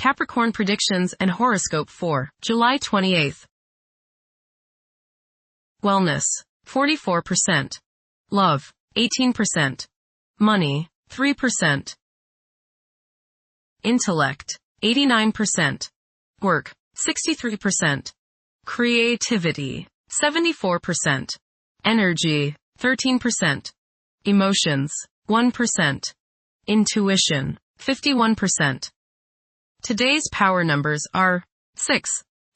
Capricorn predictions and horoscope for July 28th. Wellness, 44%. Love, 18%. Money, 3%. Intellect, 89%. Work, 63%. Creativity, 74%. Energy, 13%. Emotions, 1%. Intuition, 51%. Today's power numbers are 6,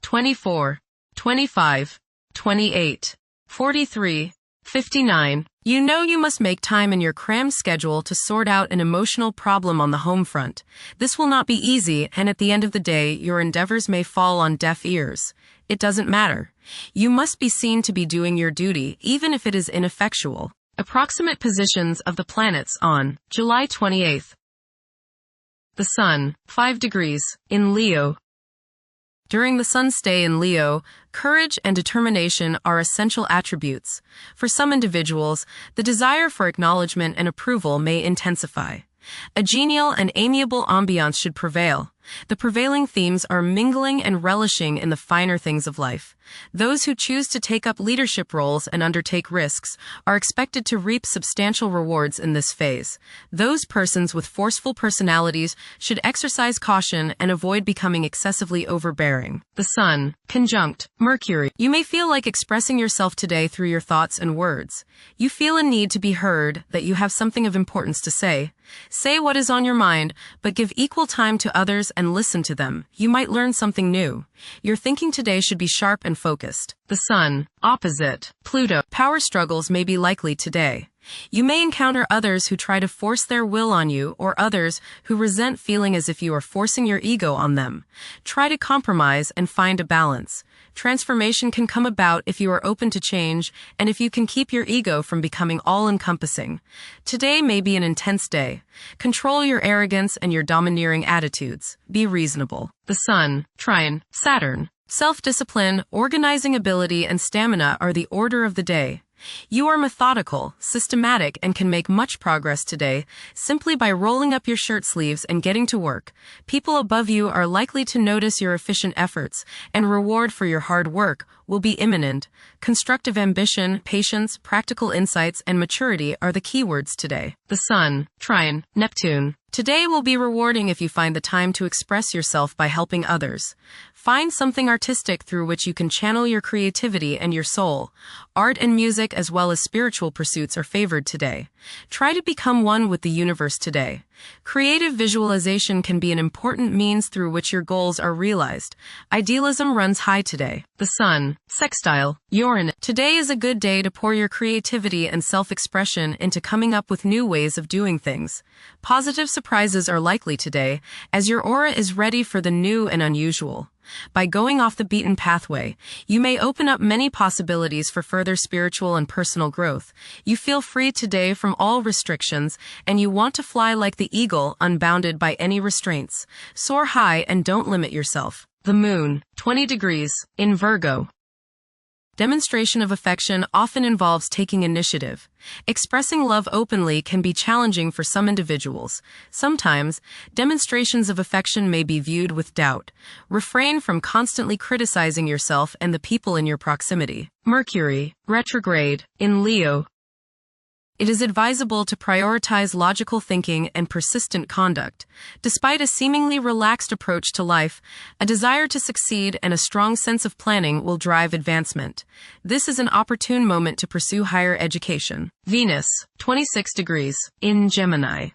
24, 25, 28, 43, 59. You know you must make time in your crammed schedule to sort out an emotional problem on the home front. This will not be easy, and at the end of the day, your endeavors may fall on deaf ears. It doesn't matter. You must be seen to be doing your duty, even if it is ineffectual. Approximate positions of the planets on July 28th. The Sun, 5 degrees, in Leo. During the Sun's stay in Leo, courage and determination are essential attributes. For some individuals, the desire for acknowledgement and approval may intensify. A genial and amiable ambiance should prevail. The prevailing themes are mingling and relishing in the finer things of life. Those who choose to take up leadership roles and undertake risks are expected to reap substantial rewards in this phase. Those persons with forceful personalities should exercise caution and avoid becoming excessively overbearing. The Sun, conjunct Mercury. You may feel like expressing yourself today through your thoughts and words. You feel a need to be heard, that you have something of importance to say. Say what is on your mind, but give equal time to others and listen to them. You might learn something new. Your thinking today should be sharp and focused. The Sun, opposite Pluto. Power struggles may be likely today. You may encounter others who try to force their will on you, or others who resent feeling as if you are forcing your ego on them. Try to compromise and find a balance. Transformation can come about if you are open to change and if you can keep your ego from becoming all-encompassing. Today may be an intense day. Control your arrogance and your domineering attitudes. Be reasonable. The Sun, trine Saturn. Self-discipline, organizing ability, and stamina are the order of the day. You are methodical, systematic, and can make much progress today simply by rolling up your shirt sleeves and getting to work. People above you are likely to notice your efficient efforts, and reward for your hard work will be imminent. Constructive ambition, patience, practical insights, and maturity are the keywords today. The Sun, trine Neptune. Today will be rewarding if you find the time to express yourself by helping others. Find something artistic through which you can channel your creativity and your soul. Art and music as well as spiritual pursuits are favored today. Try to become one with the universe today. Creative visualization can be an important means through which your goals are realized. Idealism runs high today. The Sun, sextile Uranus. Today is a good day to pour your creativity and self-expression into coming up with new ways of doing things. Positive surprises are likely today, as your aura is ready for the new and unusual. By going off the beaten pathway, you may open up many possibilities for further spiritual and personal growth. You feel free today from all restrictions, and you want to fly like the eagle, unbounded by any restraints. Soar high and don't limit yourself. The Moon, 20 degrees, in Virgo. Demonstration of affection often involves taking initiative. Expressing love openly can be challenging for some individuals. Sometimes, demonstrations of affection may be viewed with doubt. Refrain from constantly criticizing yourself and the people in your proximity. Mercury, retrograde, in Leo. It is advisable to prioritize logical thinking and persistent conduct. Despite a seemingly relaxed approach to life, a desire to succeed and a strong sense of planning will drive advancement. This is an opportune moment to pursue higher education. Venus, 26 degrees, in Gemini.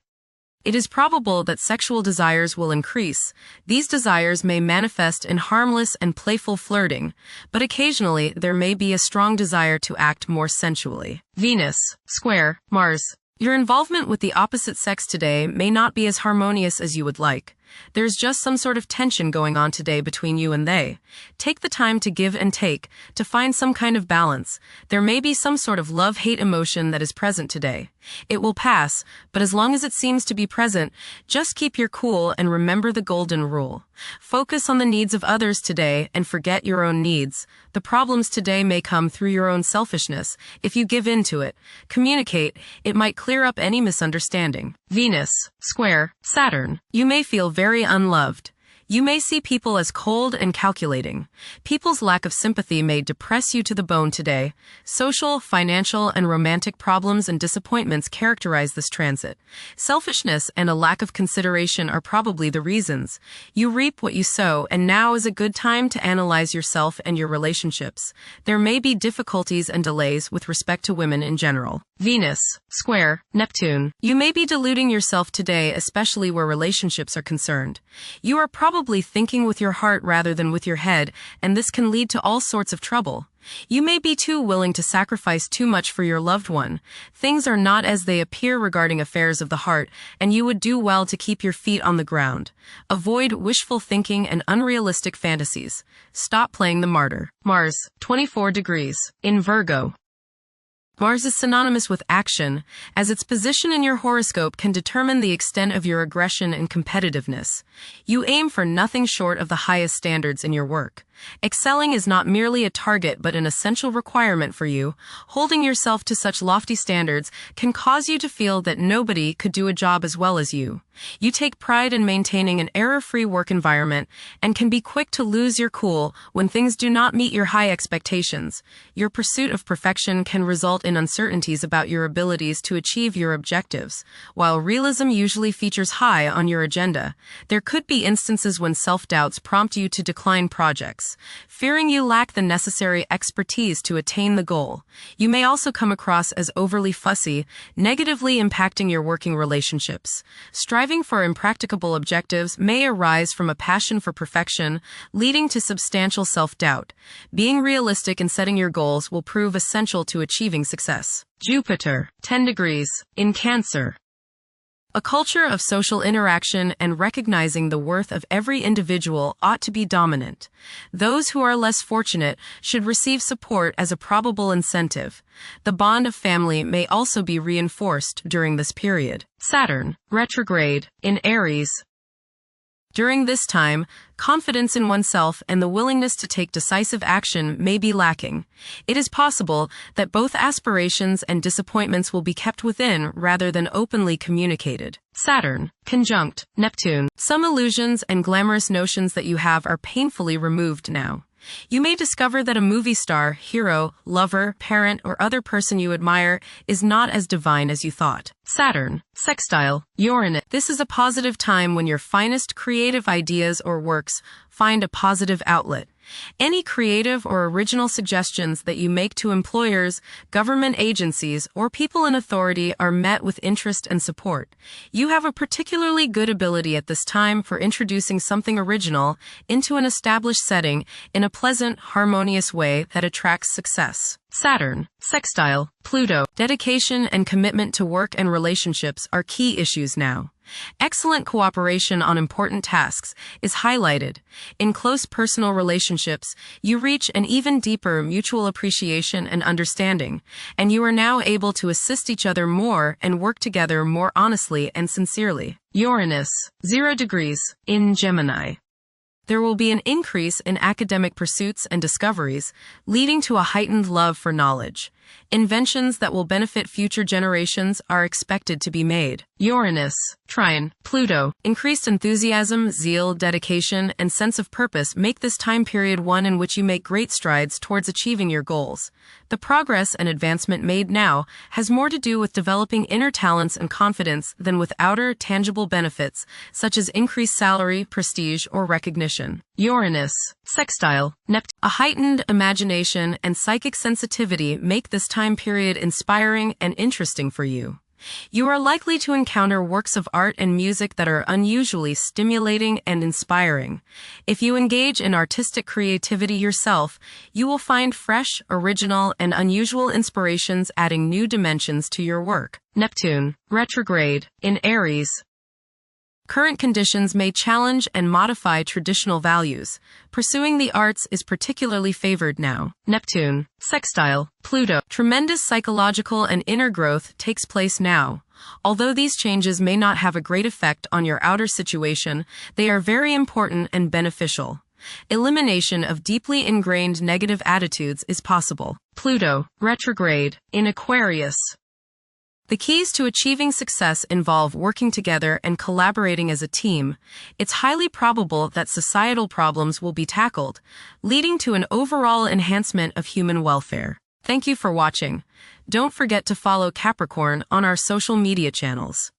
It is probable that sexual desires will increase. These desires may manifest in harmless and playful flirting, but occasionally there may be a strong desire to act more sensually. Venus, square Mars. Your involvement with the opposite sex today may not be as harmonious as you would like. There's just some sort of tension going on today between you and they. Take the time to give and take, to find some kind of balance. There may be some sort of love-hate emotion that is present today. It will pass, but as long as it seems to be present, just keep your cool and remember the golden rule. Focus on the needs of others today and forget your own needs. The problems today may come through your own selfishness. If you give in to it, communicate, it might clear up any misunderstanding. Venus, square Saturn. You may feel very unloved. You may see people as cold and calculating. People's lack of sympathy may depress you to the bone today. Social, financial, and romantic problems and disappointments characterize this transit. Selfishness and a lack of consideration are probably the reasons. You reap what you sow, and now is a good time to analyze yourself and your relationships. There may be difficulties and delays with respect to women in general. Venus, square, Neptune. You may be deluding yourself today, especially where relationships are concerned. You are probably thinking with your heart rather than with your head, and this can lead to all sorts of trouble. You may be too willing to sacrifice too much for your loved one. Things are not as they appear regarding affairs of the heart, and you would do well to keep your feet on the ground. Avoid wishful thinking and unrealistic fantasies. Stop playing the martyr. Mars, 24 degrees. In Virgo. Mars is synonymous with action, as its position in your horoscope can determine the extent of your aggression and competitiveness. You aim for nothing short of the highest standards in your work. Excelling is not merely a target but an essential requirement for you. Holding yourself to such lofty standards can cause you to feel that nobody could do a job as well as you. You take pride in maintaining an error-free work environment and can be quick to lose your cool when things do not meet your high expectations. Your pursuit of perfection can result in uncertainties about your abilities to achieve your objectives. While realism usually features high on your agenda, there could be instances when self-doubts prompt you to decline projects, fearing you lack the necessary expertise to attain the goal. You may also come across as overly fussy, negatively impacting your working relationships. Striving for impracticable objectives may arise from a passion for perfection, leading to substantial self-doubt. Being realistic in setting your goals will prove essential to achieving success. Jupiter, 10 degrees. In Cancer. A culture of social interaction and recognizing the worth of every individual ought to be dominant. Those who are less fortunate should receive support as a probable incentive. The bond of family may also be reinforced during this period. Saturn, retrograde. In Aries. During this time, confidence in oneself and the willingness to take decisive action may be lacking. It is possible that both aspirations and disappointments will be kept within rather than openly communicated. Saturn, conjunct Neptune. Some illusions and glamorous notions that you have are painfully removed now. You may discover that a movie star, hero, lover, parent, or other person you admire is not as divine as you thought. Saturn, sextile Uranus. This is a positive time when your finest creative ideas or works find a positive outlet. Any creative or original suggestions that you make to employers, government agencies, or people in authority are met with interest and support. You have a particularly good ability at this time for introducing something original into an established setting in a pleasant, harmonious way that attracts success. Saturn, sextile Pluto. Dedication and commitment to work and relationships are key issues now. Excellent cooperation on important tasks is highlighted. In close personal relationships, you reach an even deeper mutual appreciation and understanding, and you are now able to assist each other more and work together more honestly and sincerely. Uranus, 0 degrees. In Gemini. There will be an increase in academic pursuits and discoveries, leading to a heightened love for knowledge. Inventions that will benefit future generations are expected to be made. Uranus, trine Pluto. Increased enthusiasm, zeal, dedication, and sense of purpose make this time period one in which you make great strides towards achieving your goals. The progress and advancement made now has more to do with developing inner talents and confidence than with outer, tangible benefits, such as increased salary, prestige, or recognition. Uranus, sextile Neptune. A heightened imagination and psychic sensitivity make this time period inspiring and interesting for you. You are likely to encounter works of art and music that are unusually stimulating and inspiring. If you engage in artistic creativity yourself, you will find fresh, original, and unusual inspirations adding new dimensions to your work. Neptune, retrograde. In Aries. Current conditions may challenge and modify traditional values. Pursuing the arts is particularly favored now. Neptune, sextile Pluto. Tremendous psychological and inner growth takes place now. Although these changes may not have a great effect on your outer situation, they are very important and beneficial. Elimination of deeply ingrained negative attitudes is possible. Pluto, retrograde. In Aquarius. The keys to achieving success involve working together and collaborating as a team. It's highly probable that societal problems will be tackled, leading to an overall enhancement of human welfare. Thank you for watching. Don't forget to follow Capricorn on our social media channels.